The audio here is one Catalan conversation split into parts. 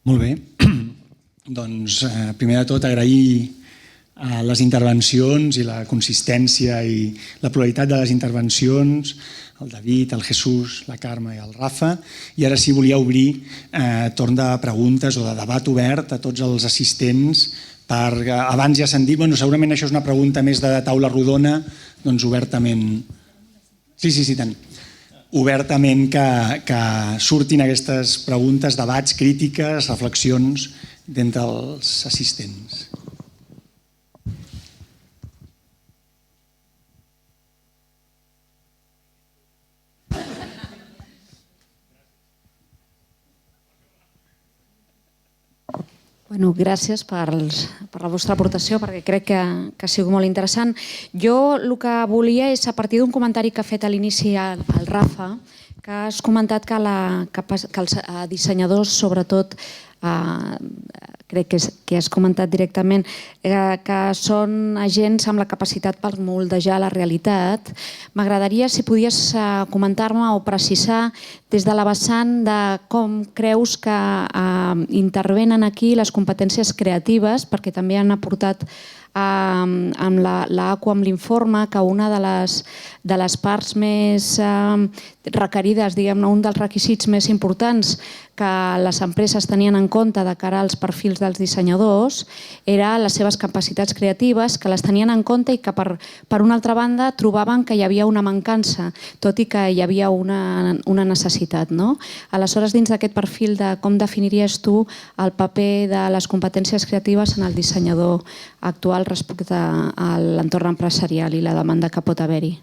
Molt bé. Doncs, primer de tot, agrair les intervencions i la consistència i la pluralitat de les intervencions, el David, el Jesús, la Carme i el Rafa. I ara sí volia obrir torn de preguntes o de debat obert a tots els assistents. Abans ja s'han dit, segurament això és una pregunta més de taula rodona, doncs obertament... Sí, tant. Obertament que surtin aquestes preguntes, debats, crítiques, reflexions d'entre els assistents. Gràcies per la vostra aportació, perquè crec que ha sigut molt interessant. Jo el que volia és, a partir d'un comentari que ha fet a l'inici el Rafa, que has comentat que els dissenyadors, sobretot, crec que has comentat directament, que són agents amb la capacitat per moldejar la realitat. M'agradaria, si podies comentar-me o precisar des de la vessant de com creus que intervenen aquí les competències creatives, perquè també han aportat amb l'ACU, amb l'informe, que una de les parts més requerides, diguem-ne, un dels requisits més importants que les empreses tenien en compte de cara als perfils dels dissenyadors era les seves capacitats creatives, que les tenien en compte i que per una altra banda trobaven que hi havia una mancança, tot i que hi havia una necessitat. Aleshores, dins d'aquest perfil, com definiries tu el paper de les competències creatives en el dissenyador actual respecte a l'entorn empresarial i la demanda que pot haver-hi?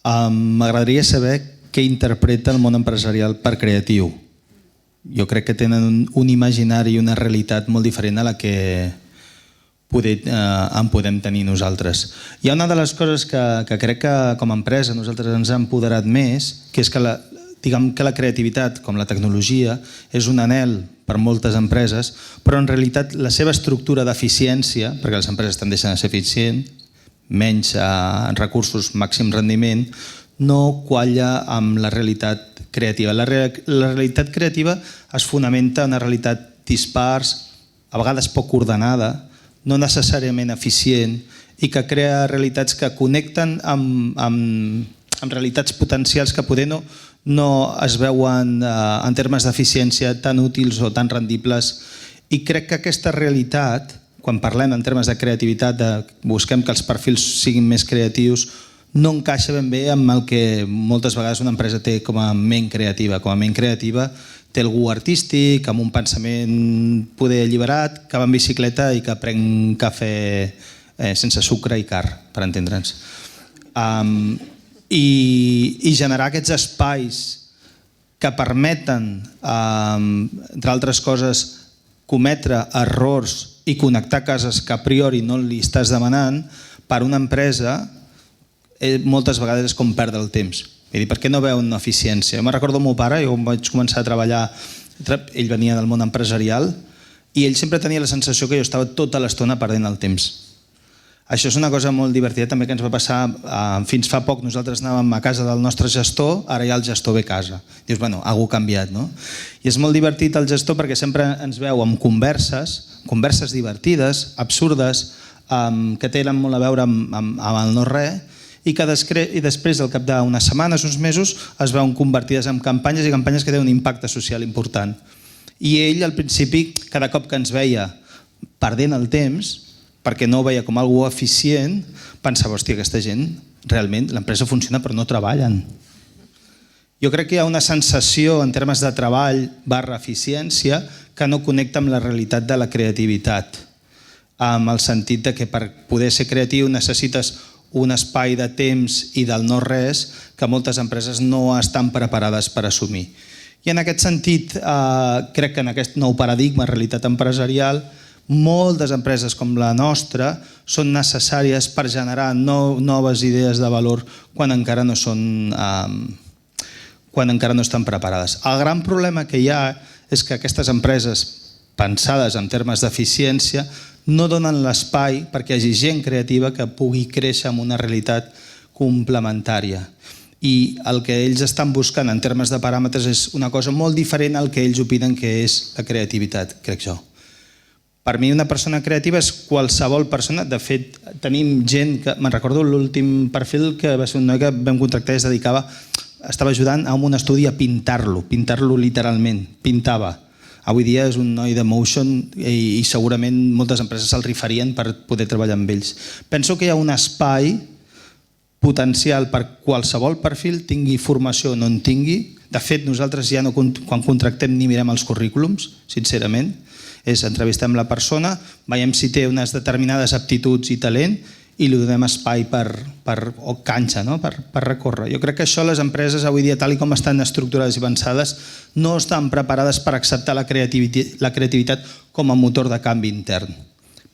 M'agradaria saber què interpreta el món empresarial per creatiu. Jo crec que tenen un imaginari i una realitat molt diferent a la que en podem tenir nosaltres. Hi ha una de les coses que crec que com a empresa nosaltres ens ha empoderat més, que és que la creativitat, com la tecnologia, és un anhel per moltes empreses, però en realitat la seva estructura d'eficiència, perquè les empreses tendeixen a ser eficients, menys recursos, màxim rendiment, no qualla amb la realitat creativa. La realitat creativa es fonamenta en una realitat dispars, a vegades poc ordenada, no necessàriament eficient, i que crea realitats que connecten amb realitats potencials que poder no es veuen en termes d'eficiència tan útils o tan rendibles. I crec que aquesta realitat, quan parlem en termes de creativitat, busquem que els perfils siguin més creatius, no encaixa ben bé amb el que moltes vegades una empresa té com a ment creativa. Com a ment creativa té algú artístic, amb un pensament poder alliberat, que va en bicicleta i que pren cafè sense sucre i car, per entendre'ns. I generar aquests espais que permeten, entre altres coses, cometre errors i connectar cases que a priori no li estàs demanant, per una empresa moltes vegades és com perdre el temps. Per què no veu una eficiència? Jo me'n recordo el meu pare, jo vaig començar a treballar, ell venia del món empresarial, i ell sempre tenia la sensació que jo estava tota l'estona perdent el temps. Això és una cosa molt divertida també que ens va passar fins fa poc. Nosaltres anàvem a casa del nostre gestor, ara ja el gestor ve a casa. Dius, bueno, alguna cosa ha canviat, no? I és molt divertit el gestor perquè sempre ens veu amb converses divertides, absurdes, que tenen molt a veure amb el no-res, i que després, al cap d'unes setmanes, uns mesos, es veuen convertides en campanyes i campanyes que tenen un impacte social important. I ell, al principi, cada cop que ens veia perdent el temps, perquè no ho veia com algo eficient, pensava, hòstia, aquesta gent, realment, l'empresa funciona però no treballen. Jo crec que hi ha una sensació en termes de treball / eficiència que no connecta amb la realitat de la creativitat, amb el sentit de que per poder ser creatiu necessites un espai de temps i del no-res que moltes empreses no estan preparades per assumir. I en aquest sentit, crec que en aquest nou paradigma, realitat empresarial, moltes empreses com la nostra són necessàries per generar noves idees de valor quan encara no estan preparades. El gran problema que hi ha és que aquestes empreses pensades en termes d'eficiència no donen l'espai perquè hi hagi gent creativa que pugui créixer en una realitat complementària. i el que ells estan buscant en termes de paràmetres és una cosa molt diferent al que ells opinen que és la creativitat, crec jo. Per mi una persona creativa és qualsevol persona, de fet tenim gent que, me'n recordo l'últim perfil que va ser un noi que vam contractar i es dedicava, estava ajudant a un estudi a pintar-lo literalment, pintava. Avui dia és un noi de motion i segurament moltes empreses se'l rifarien per poder treballar amb ells. Penso que hi ha un espai potencial per qualsevol perfil, tingui formació o no en tingui. De fet, nosaltres ja no, quan contractem ni mirem els currículums, sincerament. Entrevistem la persona, veiem si té unes determinades aptituds i talent i li donem espai o canxa per recórrer. Jo crec que això les empreses avui dia, tal com estan estructurades i avançades, no estan preparades per acceptar la creativitat com a motor de canvi intern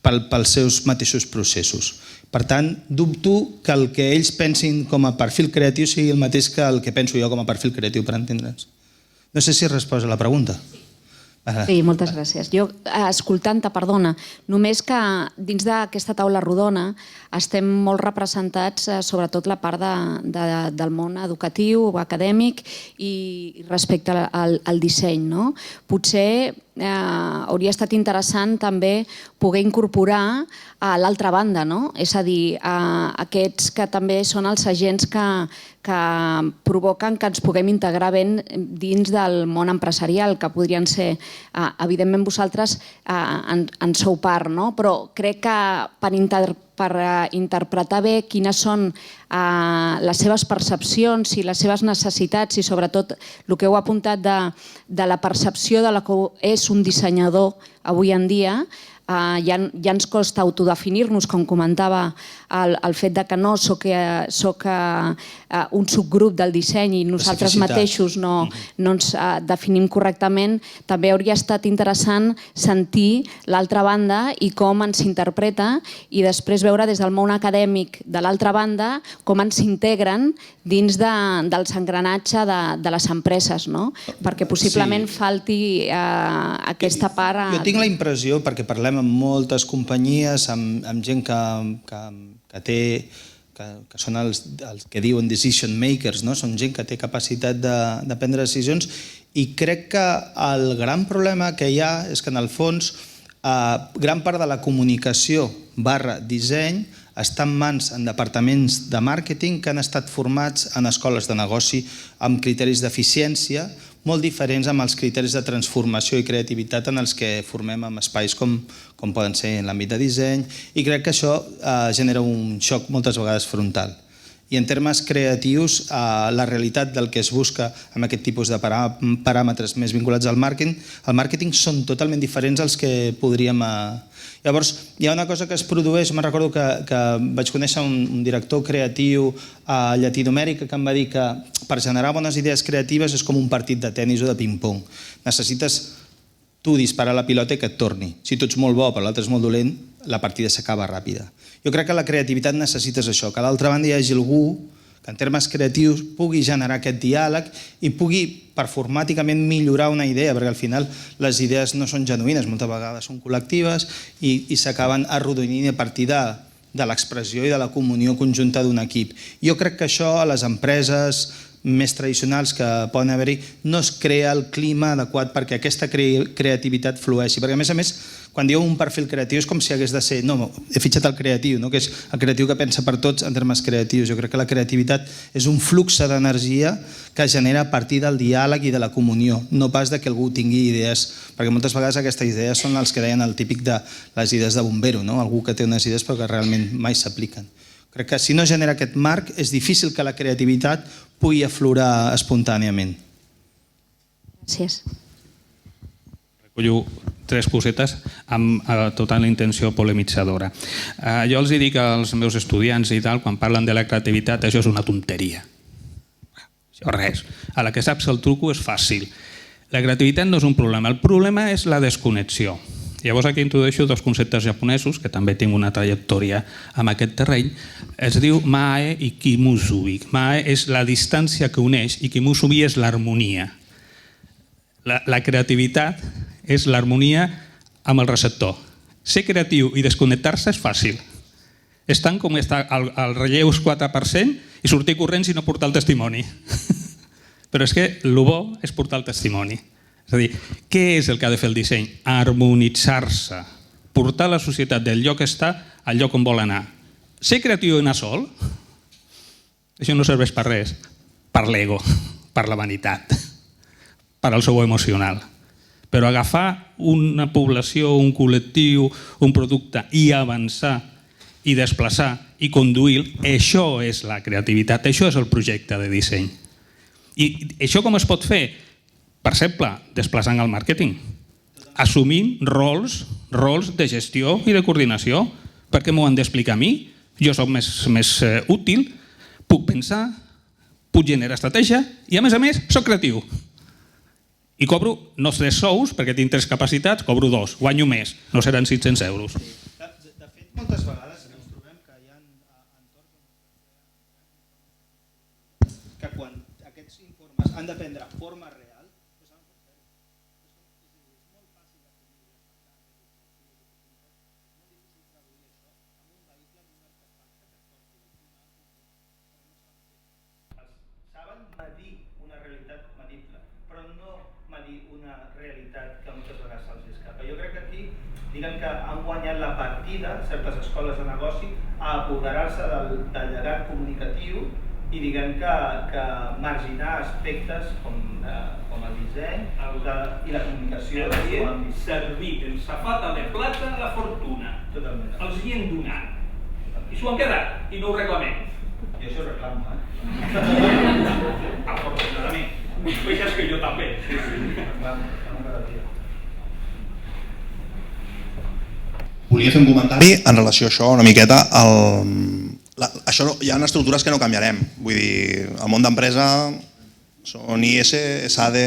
pels seus mateixos processos. Per tant, dubto que el que ells pensin com a perfil creatiu sigui el mateix que el que penso jo com a perfil creatiu, per entendre'ns. No sé si resposa a la pregunta. Sí, moltes gràcies. Jo, escoltant-te, perdona, només que dins d'aquesta taula rodona estem molt representats, sobretot la part del món educatiu o acadèmic i respecte al disseny. Potser hauria estat interessant també poder incorporar a l'altra banda, és a dir, aquests que també són els agents que provoquen que ens puguem integrar ben dins del món empresarial, que podrien ser, evidentment vosaltres en sou part, però crec que per interpretar bé quines són les seves percepcions i les seves necessitats i sobretot el que heu apuntat de la percepció de la que és un dissenyador avui en dia, ja ens costa autodefinir-nos, com comentava, el fet que no soc un subgrup del disseny i nosaltres mateixos no ens definim correctament. També hauria estat interessant sentir l'altra banda i com ens interpreta i després veure des del món acadèmic de l'altra banda com ens integren dins dels engranatges de les empreses, perquè possiblement falti aquesta part. Jo tinc la impressió, perquè parlem amb moltes companyies, amb gent que són els que diuen decision makers, són gent que té capacitat de prendre decisions, i crec que el gran problema que hi ha és que en el fons gran part de la comunicació /disseny està en mans en departaments de màrqueting que han estat formats en escoles de negoci amb criteris d'eficiència molt diferents amb els criteris de transformació i creativitat en els que formem en espais com poden ser en l'àmbit de disseny, i crec que això genera un xoc moltes vegades frontal. I en termes creatius, la realitat del que es busca amb aquest tipus de paràmetres més vinculats al màrqueting són totalment diferents als que podríem... Llavors, hi ha una cosa que es produeix, me'n recordo que vaig conèixer un director creatiu a Llatinoamèrica que em va dir que per generar bones idees creatives és com un partit de tennis o de ping-pong. Necessites tu disparar la pilota i que et torni. Si tu ets molt bo però l'altre és molt dolent, la partida s'acaba ràpida. Jo crec que la creativitat necessites això, que a l'altra banda hi hagi algú que en termes creatius pugui generar aquest diàleg i pugui performàticament millorar una idea, perquè al final les idees no són genuïnes, moltes vegades són col·lectives i s'acaben arrodonint a partir de l'expressió i de la comunió conjunta d'un equip. Jo crec que això a les empreses més tradicionals que poden haver-hi no es crea el clima adequat perquè aquesta creativitat flueixi, perquè a més, quan diu un perfil creatiu és com si hagués de ser, no, he fitxat el creatiu, que és el creatiu que pensa per tots en termes creatius. Jo crec que la creativitat és un flux d'energia que es genera a partir del diàleg i de la comunió, no pas que algú tingui idees, perquè moltes vegades aquestes idees són els que deien el típic de les idees de bombero, algú que té unes idees però que realment mai s'apliquen. Crec que si no genera aquest marc és difícil que la creativitat pugui aflorar espontàniament. Gràcies. Recollo 3 cosetes amb tota la intenció polemitzadora. Jo els dic als meus estudiants i tal, quan parlen de la creativitat, això és una tonteria. Això res. A la que saps el truco és fàcil. La creativitat no és un problema, el problema és la desconnexió. Llavors aquí introdueixo 2 conceptes japonesos, que també tinc una trajectòria en aquest terreny. Es diu Mae i Kimusubi. Mae és la distància que uneix i Kimusubi és l'harmonia. La creativitat és l'harmonia amb el receptor. Ser creatiu i desconnectar-se és fàcil. estan com està al relleus 4% i sortir corrents i no portar el testimoni. Però és que el bo és portar el testimoni. És a dir, què és el que ha de fer el disseny? Harmonitzar-se, portar la societat del lloc que està al lloc on vol anar. Ser creatiu i anar sol, això no serveix per res, per l'ego, per la vanitat, per al seu emocional. Però agafar una població, un col·lectiu, un producte i avançar i desplaçar i conduir, això és la creativitat, això és el projecte de disseny. I això com es pot fer? Per exemple, desplaçant el màrqueting, assumint rols de gestió i de coordinació. Per què m'ho han d'explicar a mi? Jo soc més útil, puc pensar, puc generar estratègia i a més soc creatiu. I cobro no 3 sous, perquè tinc 3 capacitats, cobro 2, guanyo més, no seran 600 euros. De fet, moltes vegades ens trobem que hi ha entorns que quan aquests informes han de prendre forma real, no saben com fer-ho. És molt fàcil definir és molt difícil traduir això amb un vehicle, amb un artefacte que et porti saben medir una realitat medible, però no medir una realitat que moltes vegades se'ls escapa. Jo crec que aquí, diguem que han guanyat la partida certes escoles de negoci a apoderar-se del llegat comunicatiu i diguem que marginar aspectes com el disseny i la comunicació. Servir en safata de plata la fortuna. Totalment. Els hi hem donat. I s'ho han quedat i no ho reclamem. Jo això ho reclamo, Afortunadament. Això és que jo també. Volia fer un comentari en relació a això, una miqueta. Hi ha estructures que no canviarem. Vull dir, el món d'empresa són IS, SADE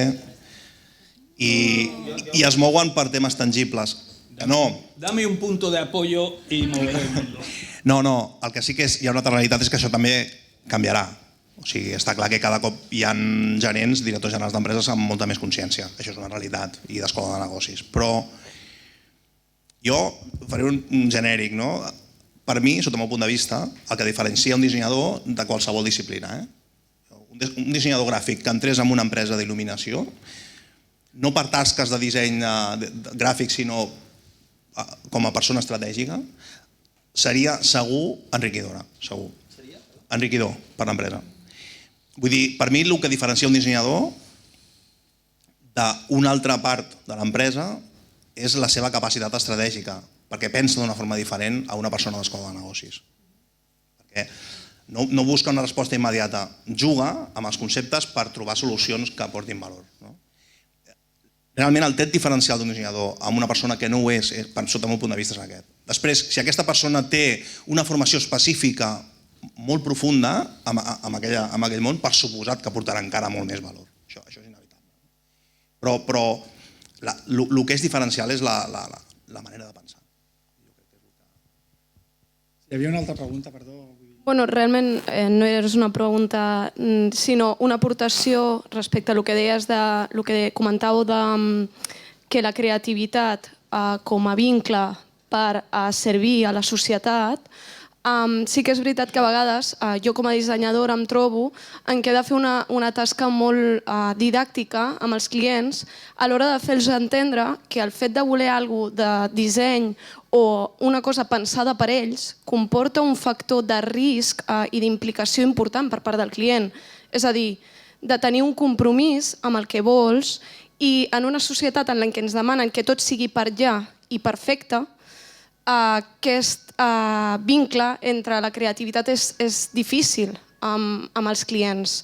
i es mouen per temes tangibles. Dame un punto de apoyo y moveré el mundo. No, el que sí que hi ha una altra realitat és que això també canviarà. O sigui, està clar que cada cop hi ha gerents, directors generals d'empreses amb molta més consciència. Això és una realitat i d'escola de negocis. Però jo faré un genèric, no? Per mi, sota el meu punt de vista, el que diferencia un dissenyador de qualsevol disciplina. Un dissenyador gràfic que entrés en una empresa d'il·luminació, no per tasques de disseny gràfic, sinó com a persona estratègica, seria segur enriquidora. Segur. Enriquidor per l'empresa. Vull dir, per mi el que diferencia un dissenyador d'una altra part de l'empresa és la seva capacitat estratègica, perquè pensa d'una forma diferent a una persona d'escola de negocis. Perquè no busca una resposta immediata, juga amb els conceptes per trobar solucions que aportin valor. Realment el tret diferencial d'un dissenyador amb una persona que no ho és, sota el meu punt de vista, és aquest. Després, si aquesta persona té una formació específica molt profunda en aquell món, per suposat que portarà encara molt més valor. Això és inevitable. Però el que és diferencial és la manera de pensar. Hi havia una altra pregunta, perdó. Bueno, realment no és una pregunta, sinó una aportació respecte a el que deies, el que comentàveu que la creativitat com a vincle per servir a la societat. Sí que és veritat que a vegades jo com a dissenyadora em trobo en què he de fer una tasca molt didàctica amb els clients a l'hora de fer-los entendre que el fet de voler alguna cosa de disseny o una cosa pensada per ells comporta un factor de risc i d'implicació important per part del client. És a dir, de tenir un compromís amb el que vols i en una societat en què ens demanen que tot sigui per ja i perfecte, aquest vincle entre la creativitat és difícil amb els clients.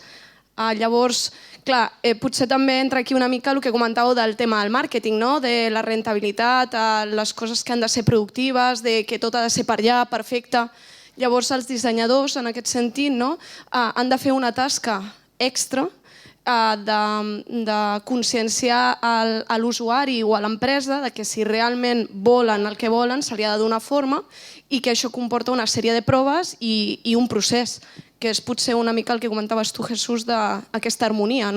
Llavors, clar, potser també entra aquí una mica el que comentàveu del tema del màrqueting, de la rentabilitat, les coses que han de ser productives, que tot ha de ser per allà, perfecte. Llavors, els dissenyadors, en aquest sentit, han de fer una tasca extra de conscienciar a l'usuari o a l'empresa de que si realment volen el que volen se li ha de donar forma i que això comporta una sèrie de proves i un procés, que és potser una mica el que comentaves tu, Jesús, d'aquesta harmonia,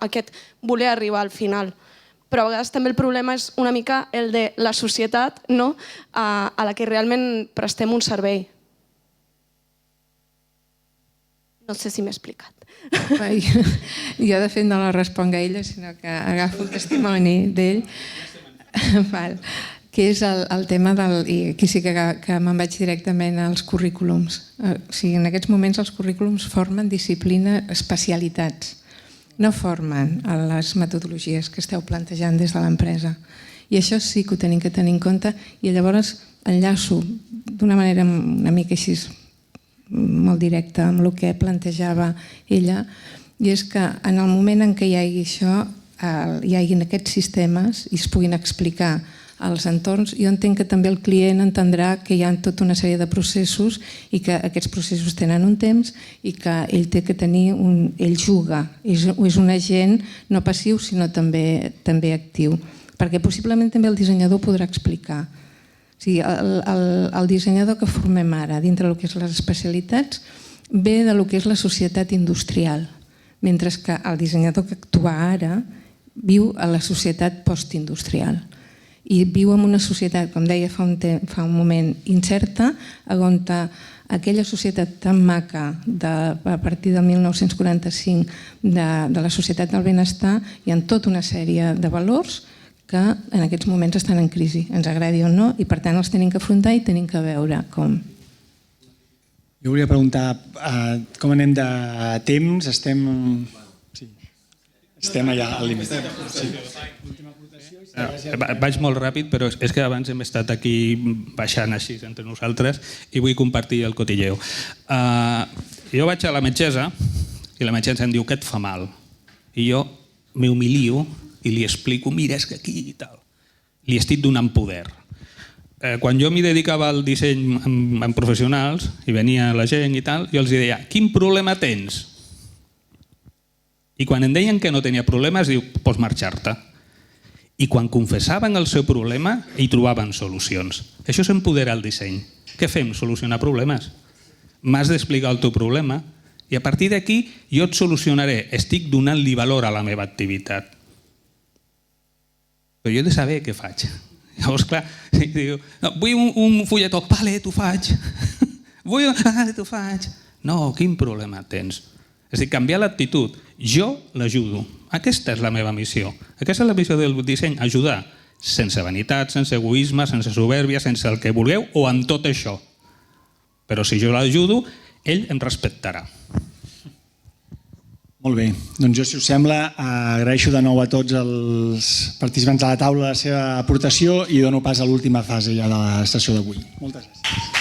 aquest voler arribar al final. Però a vegades també el problema és una mica el de la societat a la que realment prestem un servei. No sé si m'he explicat. Jo, de fet, no la responc a ella, sinó que agafo el testimoni d'ell, que és el tema del... I aquí sí que me'n vaig directament als currículums. O sigui, en aquests moments els currículums formen disciplina, especialitats. No formen a les metodologies que esteu plantejant des de l'empresa. I això sí que ho tenim que tenir en compte i llavors enllaço d'una manera una mica així molt directa amb el que plantejava ella, i és que en el moment en què hi hagi això, hi hagi aquests sistemes i es puguin explicar als entorns, jo entenc que també el client entendrà que hi ha tota una sèrie de processos i que aquests processos tenen un temps i que ell té que tenir ell juga, és un agent no passiu sinó també actiu, perquè possiblement també el dissenyador podrà explicar. O sigui, el dissenyador que formem ara dintre del que és les especialitats ve del que és la societat industrial, mentre que el dissenyador que actua ara viu a la societat postindustrial i viu en una societat, com deia fa un moment, incerta, on aquella societat tan maca a partir del 1945 de la societat del benestar hi ha tota una sèrie de valors que en aquests moments estan en crisi, ens agradi o no, i per tant els tenim que afrontar i tenim que veure com. Jo volia preguntar com anem de temps, estem allà al límit. Vaig molt ràpid, però és que abans hem estat aquí baixant així entre nosaltres i vull compartir el cotilleo. Jo vaig a la metgessa i la metgessa em diu que et fa mal. I jo m'humilio i li explico, mira, és que aquí i tal. Li estic donant poder. Quan jo m'hi dedicava al disseny amb professionals i venia la gent i tal, jo els deia, quin problema tens? I quan em deien que no tenia problemes, diu, pots marxar-te. I quan confessaven el seu problema, hi trobaven solucions. Això és empoderar el disseny. Què fem? Solucionar problemes. M'has d'explicar el teu problema i a partir d'aquí jo et solucionaré. Estic donant-li valor a la meva activitat. Però jo he de saber què faig. Llavors, clar, diu, vull un fulletó. Vale, t'ho faig. T'ho faig. No, quin problema tens? És a dir, canviar l'actitud. Jo l'ajudo. Aquesta és la meva missió. Aquesta és la missió del disseny, ajudar. Sense vanitat, sense egoisme, sense soberbia, sense el que vulgueu o amb tot això. Però si jo l'ajudo, ell em respectarà. Molt bé. Doncs jo, si us sembla, agraeixo de nou a tots els participants de la taula la seva aportació i dono pas a l'última fase ja de la sessió d'avui. Moltes gràcies.